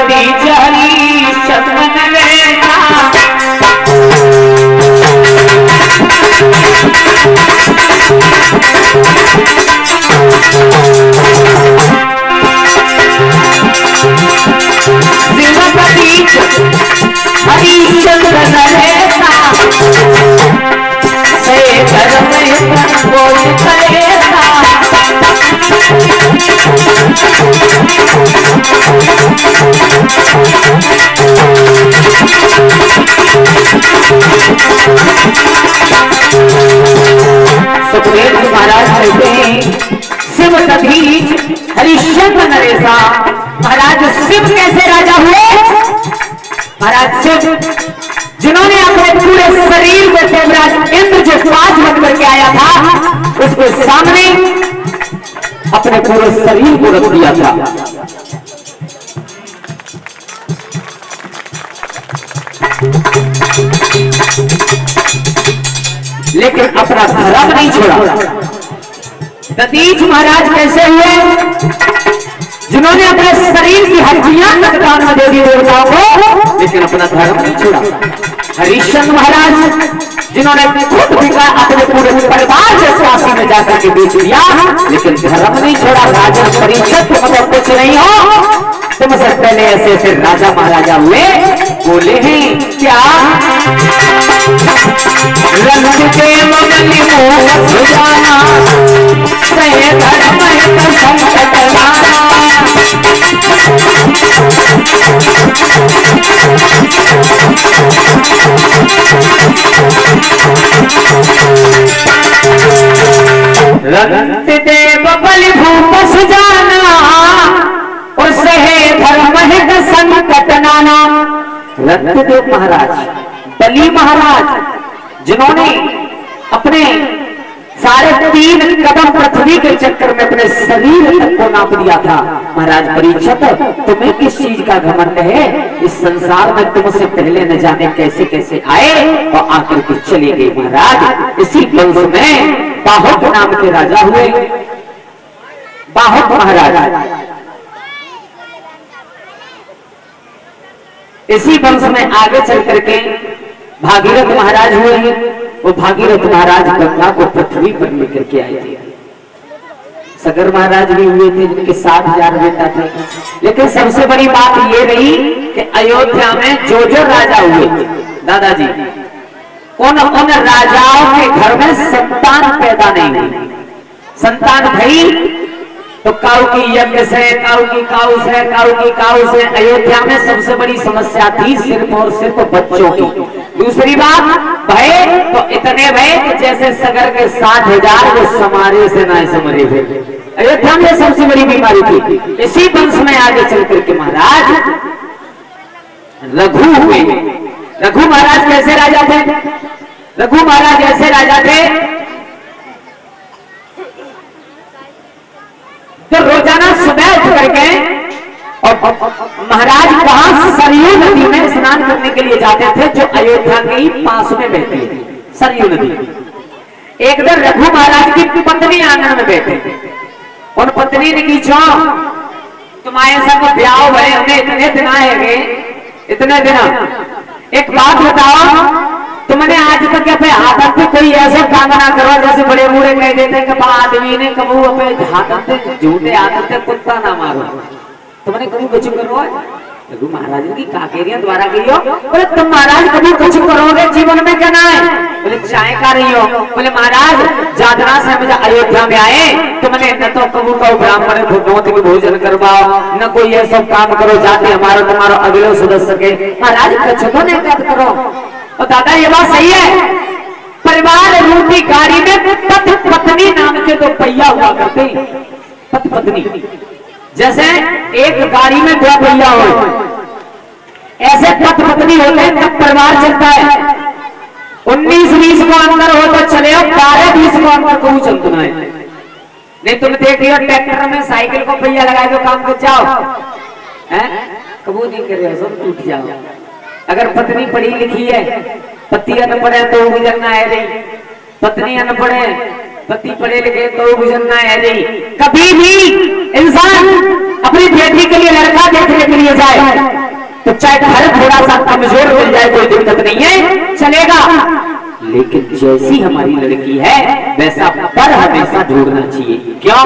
बीच हरिश्चंद्र नरेसा हरिश्चंद्र नरेसा से धर्म बोल करेसा सुखदेव जी महाराज कहते हैं शिव तधीच हरिश्चंद्र नरेसा। महाराज शिव कैसे राजा हुए? महाराज शिव जिन्होंने अपने पूरे शरीर में देवराज इंद्र जो साज बन करके आया था उसके सामने अपने पूरे शरीर को रख दिया था। लेकिन अपना धर्म नहीं छोड़ा। दधीच महाराज कैसे हुए? जिन्होंने अपने शरीर की हड्डियां तक दान में दे दी देवताओं को, लेकिन अपना धर्म नहीं छोड़ा। हरिश्चंद्र महाराज जिन्होंने खुद बिका अपने पूरे परिवार से काशी में जाकर के बेच दिया, लेकिन धर्म नहीं छोड़ा। राजा परीक्षित मतलब कुछ नहीं हो, तुमसे पहले ऐसे ऐसे राजा महाराजा हुए, बोले हैं क्या? रंग के मगली मोह सुजाना, सहे धर्म हित संकट लाना। रंग देव बलि भूप सुजाना, और सहे धर्म हित संकट नाना। रंगदेव महाराज, बलि महाराज जिन्होंने अपने साढ़े 3 कदम पृथ्वी के चक्कर में अपने शरीर तक को नाप दिया था। महाराज परीक्षित तुम्हें किस चीज का घमंड है? इस संसार में तुमसे पहले न जाने कैसे कैसे आए और आकर के चले गए। महाराज इसी वंश में बाहुक नाम के राजा हुए। बाहुक महाराज इसी वंश में आगे चल करके भागीरथ महाराज हुए हैं। वो भागीरथ महाराज गंगा को पृथ्वी पर लेकर के आए थे। सगर महाराज भी हुए थे जिनके 7,000 बेटा थे। लेकिन सबसे बड़ी बात ये रही कि अयोध्या में जो राजा हुए दादाजी, उन राजाओं के घर में संतान पैदा नहीं हुई। संतान भई तो काऊ की यज्ञ से, काऊ की काऊ से, काऊ की काऊ से। अयोध्या में सबसे बड़ी समस्या थी सिर्फ और सिर्फ बच्चों की। दूसरी बात भय तो इतने भय कि जैसे सगर के 7,000 वो समारे से ना समरे थे। अयोध्या में सबसे बड़ी बीमारी थी। इसी वंश में आगे चल करके महाराज रघु हुए। रघु महाराज कैसे राजा थे? रघु महाराज ऐसे राजा थे तो रोजाना सुबह उठ करके और महाराज वहां सरयू नदी में स्नान करने के लिए जाते थे, जो अयोध्या के ही पास में बहती थी सरयू नदी। एक दिन रघु महाराज की पत्नी आंगन में बैठे थे। उन पत्नी ने की चो तुम्हारे सब ब्याह भय हमें इतने दिन आएंगे, इतने दिन एक बात बताओ, तुमने आज तक अपने आदत पे कोई ऐसा काम ना करो जैसे बड़े बूढ़े कह देते कि आदमी ने कबू अपने आदत झूठे आदत से कुत्ता ना मारो। तुमने कभी कुछ करो? रघु महाराज की काकेरियां द्वारा गई हो। बोले तुम महाराज कभी कुछ करोगे जीवन में? क्या ना है? बोले चाय खा रही हो। बोले महाराज जादरा से हम अयोध्या में आए, तुमने न तो कबू का ब्राह्मण भगवती को भोजन करवाओ, न कोई ये सब काम करो जाति हमारा तुम्हारा अगले सदस्य के। महाराज कछुओं ने क्या करो? और दादा ये बात सही है, परिवार रूपी गाड़ी में पथ पत्नी नाम के 2 पहिया हुआ करते। पथ पत्नी जैसे एक गाड़ी में 2 पहिया हो, ऐसे पथ पत्नी होते हैं तब परिवार चलता है। 19-20 को अंदर हो तो चले, 12-20 को अंदर को चलना है। नहीं तुम देख रही हो ट्रैक्टर में साइकिल को पहिया लगाए तो काम कर जाओ, कबूल नहीं कर रहे हो, सब टूट जाओ। अगर पत्नी पढ़ी लिखी है, पति अनपढ़ है तो गुजरना है नहीं। पत्नी अनपढ़ है, पति पढ़े लिखे तो गुजरना है नहीं। कभी भी इंसान अपनी बेटी के लिए लड़का देखने के लिए जाए चाहे घर थोड़ा सा कमजोर मिल जाए कोई दिक्कत नहीं है, चलेगा। लेकिन जैसी हमारी लड़की है वैसा पर हमेशा ढूंढना चाहिए। क्यों?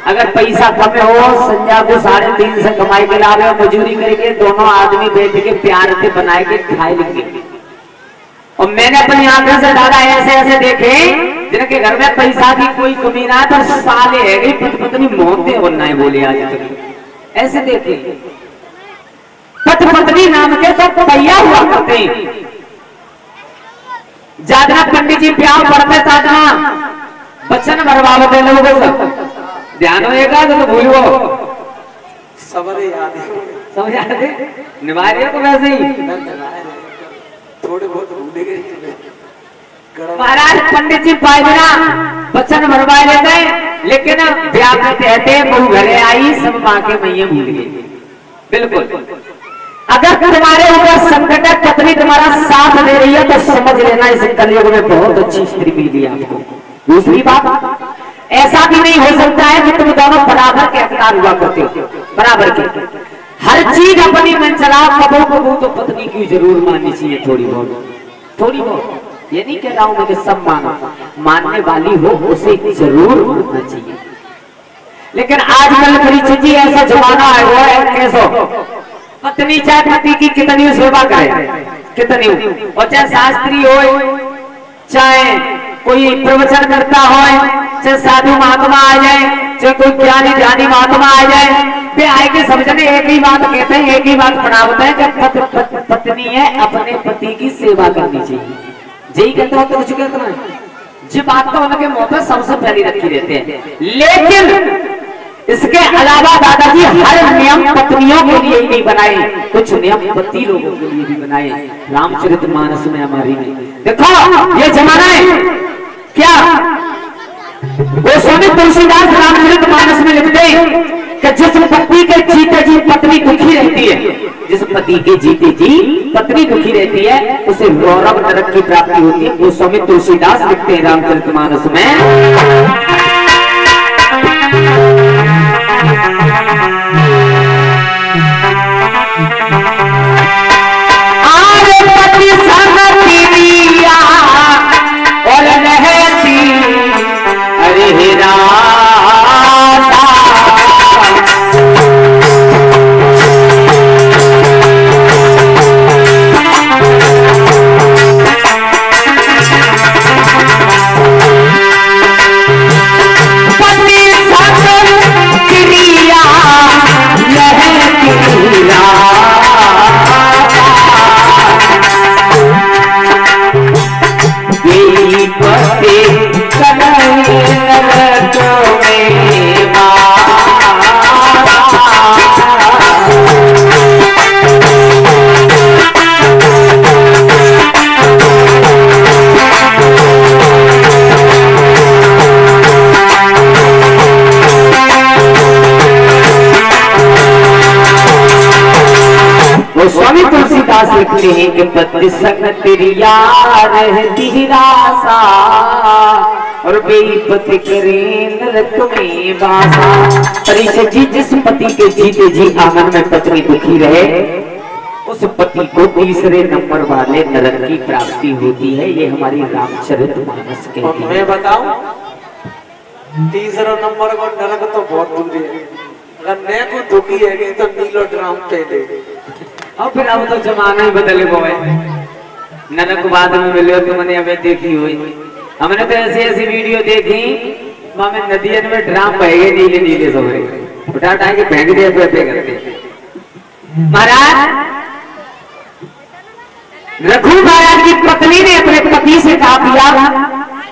अगर पैसा कम हो, संध्या को 3.5 से कमाई के लावे और मजूरी करके दोनों आदमी बैठ के प्यार से बनाए के खाए लेंगे। और मैंने अपनी आंखों से दादा ऐसे ऐसे देखे जिनके घर में पैसा की कोई कमी ना तो साले है पत्नी मोहते बनना है बोले आज तक ऐसे देखे। पत्नी नाम के तो पैया हुआ करते जादना पंडित जी प्यार पढ़ते ताजना बच्चन भरवावते लोगों को ध्यान होएगा तो भूलो सब याद है निभा रही है। तो वैसे ही थोड़े बहुत भूले गए महाराज पंडित जी पायदना बच्चन भरवा लेते लेकिन ब्याह में कहते बहू घरे आई सब माँ के मैया भूल गई। बिल्कुल अगर तुम्हारे ऊपर संकट है, पत्नी तुम्हारा साथ दे रही है तो समझ लेना इस कलयुग में बहुत अच्छी स्त्री मिल गई आपको। दूसरी बात, ऐसा भी नहीं हो सकता है कि तुम दोनों बराबर के हकदार हुआ करते हो। बराबर के हर चीज अपनी मन चलाओ, कबू कबू तो पत्नी की जरूर माननी चाहिए थोड़ी बहुत। ये नहीं कह रहा हूं मैं कि सब मानो, मानने वाली हो उसे जरूर मानना चाहिए। लेकिन आजकल परीक्षित जी ऐसा जमाना है वो है कैसो पत्नी चाहे पति की कितनी सेवा करे कितनी, और चाहे शास्त्री हो, चाहे कोई प्रवचन करता हो, चाहे साधु महात्मा आ जाए, चाहे कोई ज्ञानी ध्यानी महात्मा आ जाए, वे आए के समझने एक ही बात कहते हैं, एक ही बात पढ़ाते हैं कि पत्नी है अपने पति की सेवा करनी चाहिए। यही कहते हो तो कुछ कहते हैं जी बात तो उनके मुंह पे सबसे पहले रखी रहते हैं। लेकिन इसके अलावा दादाजी हर नियम पत्नियों के लिए ही नहीं बनाए, कुछ नियम पति लोगों के लिए भी बनाए। रामचरितमानस में हमारी देखो ये जमाना है क्या, गोस्वामी तुलसीदास रामचरितमानस में लिखते हैं कि जिस पति के जीते जी पत्नी दुखी रहती है, जिस पति के जीते जी पत्नी दुखी रहती है उसे गौरव नरक की प्राप्ति होती है। गोस्वामी तुलसीदास लिखते हैं रामचरितमानस में और रहती अरे स्वामी तुलसीदास लिखते हैं कि पति संग तेरी यार रहती रासा और बेपति करे नरक में बासा। परीक्षित जी जिस पति के जीते जी आंगन में पत्नी दुखी रहे उस पति को तीसरे नंबर वाले नरक की प्राप्ति होती है। ये हमारी रामचरितमानस कहती है। मैं बताऊं तीसरा नंबर को नरक तो बहुत दूर है, अगर मैं को दुखी है तो नीलो ड्राम पे दे और फिर अब तो जमाना ही बदले बोए। नरक बाद में मिले तो मैंने अभी देखी हुई, हमने तो ऐसी ऐसी वीडियो देखी में नदियन में ड्राम बहेगे नीले नीले सोरे उठा उठा के फेंक दिया पे करते। महाराज रघु महाराज की पत्नी ने अपने पति से कहा दिया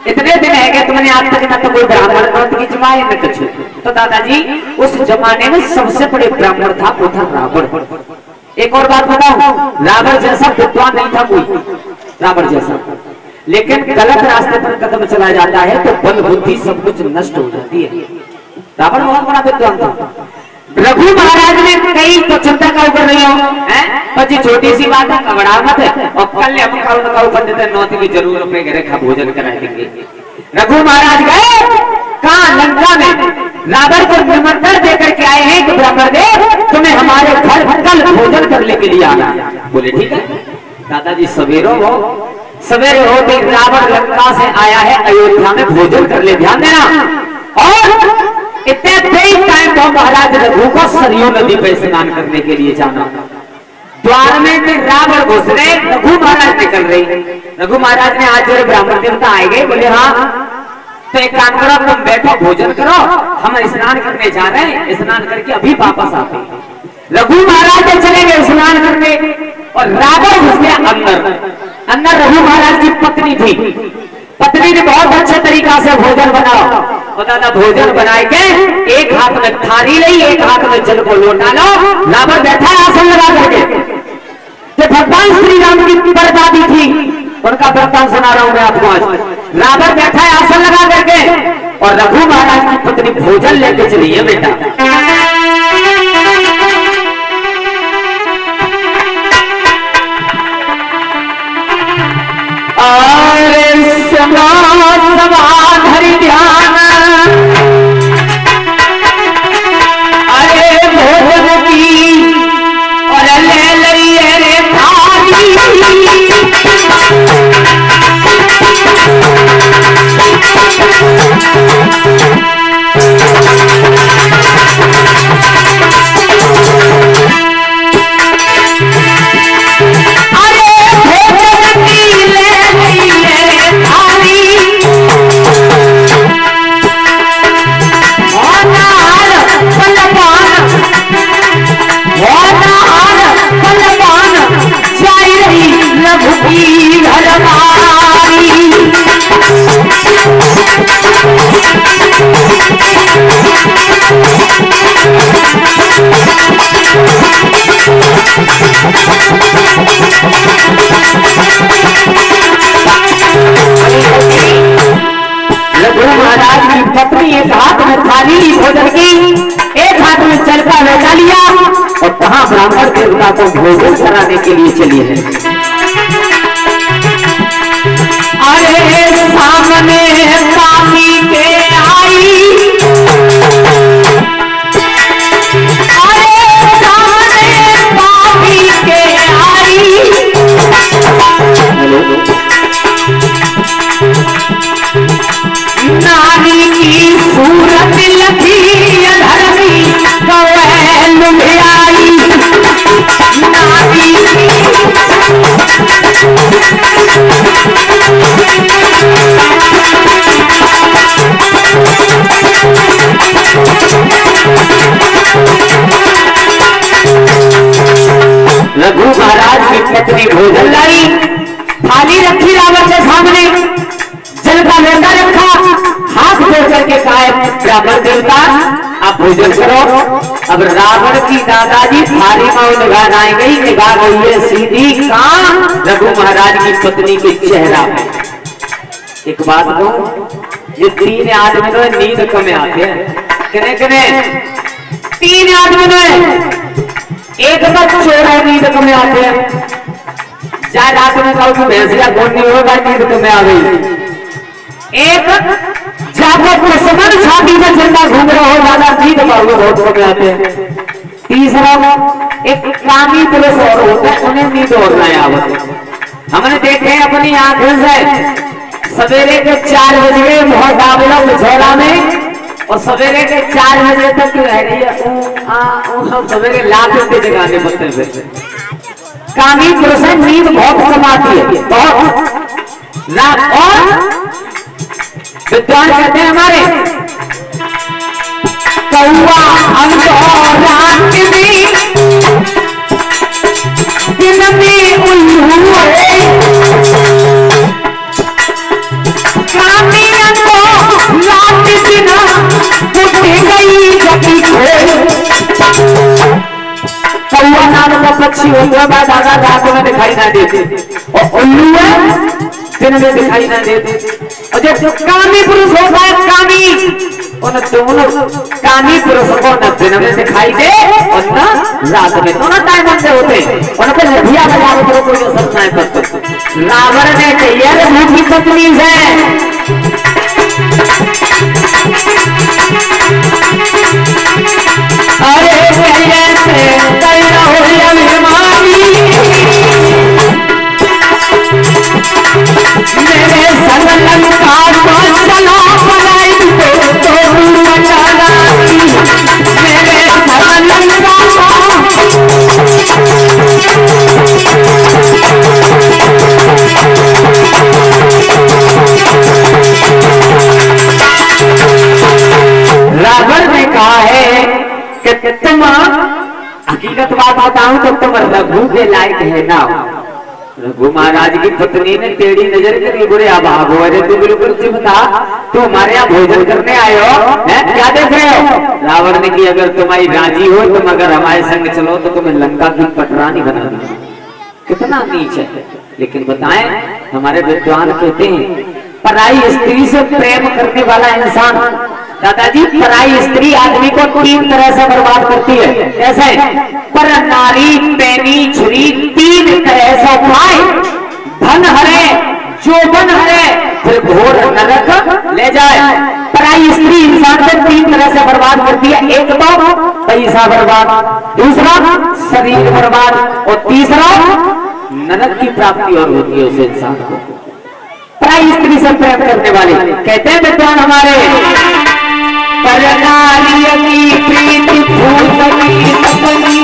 इतने दिन है कि तुमने आज तक न तो कोई ब्राह्मण मत की जमाए न कुछ। तो दादाजी उस जमाने में सबसे बड़े ब्राह्मण था वो था रावण। एक और बात बताऊं, रावण जैसा विद्वान नहीं था कोई, रावण जैसा, लेकिन गलत रास्ते पर कदम चला जाता है तो बल बुद्धि सब कुछ नष्ट हो जाती है। रावण बहुत बड़ा विद्वान था। रघु महाराज ने कई तो चिंता का ऊपर नहीं हो पर छोटी सी बात है घबरा मत है और कल हम करुण का ऊपर देते नौती की जरूर अपने घरे खा भोजन करा देंगे। रघु महाराज गए कहा लंका में रावण को निमंत्रण देकर के आए हैं कि ब्रह्मदेव तुम्हें हमारे घर कल भोजन कर करने के लिए आना। बोले ठीक है दादाजी, सवेरे होते रावण लंका से आया है अयोध्या में, भोजन कर ले, ध्यान देना। और इतने तेज टाइम तो महाराज रघु को सरयू नदी पर स्नान करने के लिए जाना। द्वार में फिर रावण घुस रहे, रघु महाराज निकल रही। रघु महाराज ने आज जो ब्राह्मण देवता आए गए, बोले हाँ तो एक काम करो, तुम बैठो भोजन करो, हम स्नान करने जा रहे हैं, स्नान करके अभी वापस आते हैं। रघु महाराज चले गए स्नान करने और रावण घुस गया अंदर। रघु महाराज की पत्नी थी, पत्नी ने बहुत अच्छे तरीका से भोजन बनाओ और दादा भोजन बनाए के एक हाथ में थाली ली, एक हाथ में जल को लोटा लो। रावण बैठा आसन लगा करके, जो भगवान श्री राम की परदादी थी उनका वृत्तांत सुना रहा हूं मैं आपको आज। रावण बैठा है आसन लगा करके और रघु महाराज की पत्नी भोजन लेके चली है बेटा। धरि ध्यान, अरे भोजन की और ले लिये रे थाली। रघु महाराज की पत्नी एक हाथ में थाली भोजन की, एक हाथ में चरखा लगा लिया और कहां ब्राह्मण देवता को भोजन कराने के लिए चली है। अरे सामने पापी के आई, अरे सामने पापी के आई। नारी की सूरत लगी अधर्मी गवैल में आई। नारी रघु महाराज की पत्नी भोजन लाई, थाली रखी रावण के सामने, जल का लोटा रखा, हाथ जोड़ करके कहा ब्राह्मण देवता आप भोजन करो। अब रावण की दादाजी थाली में निगाह आई गई, निगाह गई है सीधी कहां? रघु महाराज की पत्नी के चेहरा में। एक बात कहूं, ये तीन आदमी तो नींद कम आते हैं, किने किने तीन आदमी ने एक बार चोरा नींद कम आते हैं। चाहे रात में कहो कि भैंसिया कौन नहीं होगा, नींद कम आ गई। एक जाकर दुश्मन छाती में झंडा घूम रहा हो, ज्यादा नींद पाओगे बहुत कम आते हैं। तीसरा एक कामी पुरुष और होता है, उन्हें नींद और नहीं आवत। हमने देखे अपनी आंखों से सवेरे के 4 बजे बहुत डाबला झोला में और सवेरे के 4 बजे तक रह रही है सवेरे लाख रुपये जगाने पड़ते हैं। कामी पुरुष नींद बहुत कम आती है, बहुत रात। और विद्वान कहते हैं हमारे कौआ रात में दिन में उल्लू कामी रात दिन उठ गई जगी कौआ नाम का पक्षी होता है, दादा रात में दिखाई ना देते और उल्लू है दिन में दिखाई ना देते। और जो कामी पुरुष होता है, कामी उन दोनों कामी पुरुषों को न दिन में दिखाई दे और न रात में, दोनों टाइम से होते हैं। उनको लठिया बजा के कोई असर नहीं करते। रावण ने कही मुझी पत्नी है, अरे कैसे कई रहो अभिमानी हकीकत बात बताऊं तो तुम रघु के लायक है ना। रघु महाराज की पत्नी ने टेढ़ी नजर करी, बुरे भागो, अरे तू बिल्कुल चुप था, तू हमारे यहाँ भोजन करने आए हो, है क्या देख रहे हो। रावण ने की अगर तुम्हारी राजी हो तुम अगर हमारे संग चलो तो तुम्हें लंका की पटरानी बना दूंगा। कितना नीच है। लेकिन बताएं हमारे विद्वान कहते हैं पराई स्त्री से प्रेम करने वाला इंसान, दादाजी पराई स्त्री आदमी को 3 तरह से बर्बाद करती है। कैसे? पर नारी पैनी छुरी 3 तरह से उपाय, धन हरे जोबन हरे फिर घोर नरक ले जाए। पराई स्त्री इंसान को 3 तरह से बर्बाद करती है। एक तो पैसा बर्बाद, दूसरा शरीर बर्बाद और तीसरा नरक की प्राप्ति और होती है उस इंसान को। पराई स्त्री से प्रेम करने वाले कहते हैं विद्वान हमारे पर नारी की प्रीति भूतनी सपनी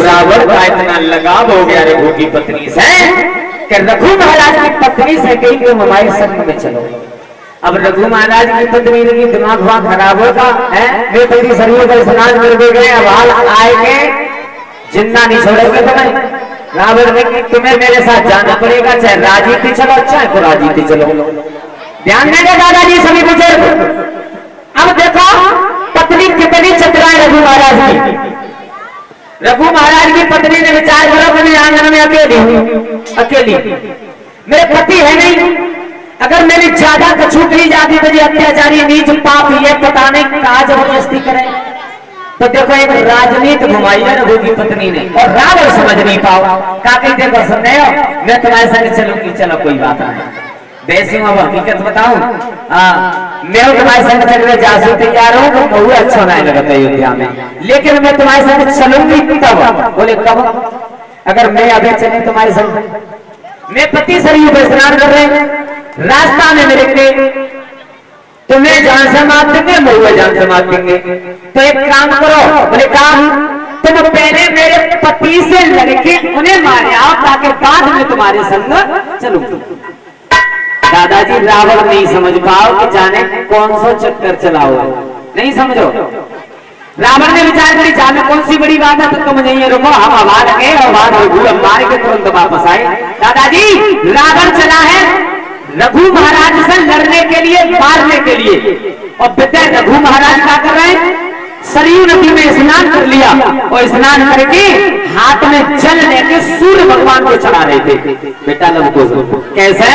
रावण का इतना लगाव हो गया रघु की पत्नी से कि रघु महाराज की पत्नी से कही तुम हमारे संग में चलो। अब रघु महाराज की पत्नी की दिमाग हुआ खराब होगा है, वे तेरी शरीर पर स्नान कर गए, अब हाल आएंगे जिंदा नहीं छोड़ेंगे तुम्हें। रावण ने कि तुम्हें मेरे साथ जाना पड़ेगा, चाहे राजी थी चलो, चाहे तो राजी थी चलो। ध्यान देंगे दादाजी सभी बुजुर्ग। अब देखो पत्नी कितनी चतुराई रघु महाराज की। रघु महाराज की पत्नी ने विचार करा मैं आंगन में अकेली मेरे पति है नहीं, अगर मेरी ज्यादा कछूट ली जाती तो ये अत्याचारी नीच पाप ये पता नहीं कहा जबरदस्ती करे। तो देखो एक राजनीति घुमाई है रघु की पत्नी ने और रावण समझ नहीं पाओ। काकी देखो सुनने हो मैं तुम्हारे संग चलूंगी, चलो कोई बात नहीं। वैसे अब हकीकत बताऊं मैं तुम्हारे संग चलने जासू तैयार हूँ तो बहुत अच्छा नहीं लगता अयोध्या में, लेकिन मैं तुम्हारे संग चलूंगी तब। बोले कब? अगर मैं अभी चले तुम्हारे संग, मैं पति सरयू पर स्नान कर रहे रास्ता में मेरे के तुम्हें जान से मार देंगे, मैं जान से मार देंगे। तो एक काम करो। बोले काम? तुम पहले मेरे पति से लड़के उन्हें मारे आओ ताकि बाद में तुम्हारे संग चलूं। दादाजी रावण नहीं समझ पाओ कि जाने कौन सा चक्कर चलाओ, नहीं समझो। रावण ने विचार करी जाने कौन सी बड़ी बात है, तो तुम नहीं रुको, हम आवाज गए और मार के तुरंत वापस आए। दादाजी रावण चला है रघु महाराज से लड़ने के लिए, मारने के लिए, और बेटे रघु महाराज क्या कर रहे हैं? सरयू नदी में स्नान कर लिया और स्नान करके हाथ में जल लेके सूर्य भगवान को चढ़ा रहे थे। बेटा लोग को कैसे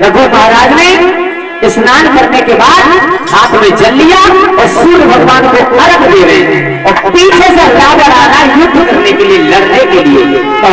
रघु महाराज ने स्नान करने के बाद हाथ में जल लिया और सूर्य भगवान को अर्घ दे रहे हैं और पीछे से रावण आ रहा युद्ध करने के लिए, लड़ने के लिए। तो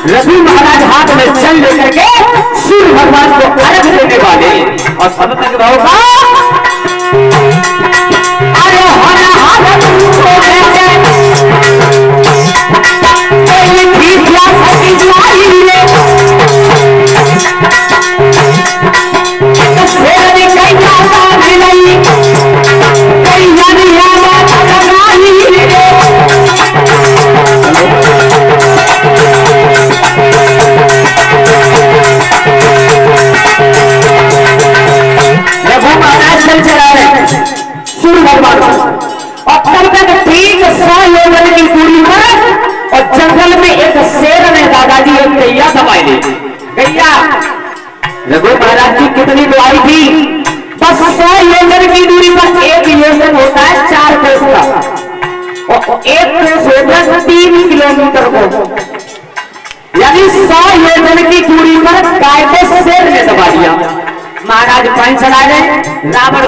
रघु महाराज हाथ में जल लेकर के सूर्य भगवान को अर्घ देने वाले और सब तक रहोगा। अरे जंगल में एक शेर ने दादाजी एक गैया दबाई ली। गैया रघु महाराज की कितनी दवाई थी? बस 100 योजन की दूरी पर एक योजन होता है 4 कोस का और एक कोस होता है 3 किलोमीटर को, यानी 100 योजन की दूरी पर गाय को शेर ने दबा दिया। महाराज पानी चला गए, रावण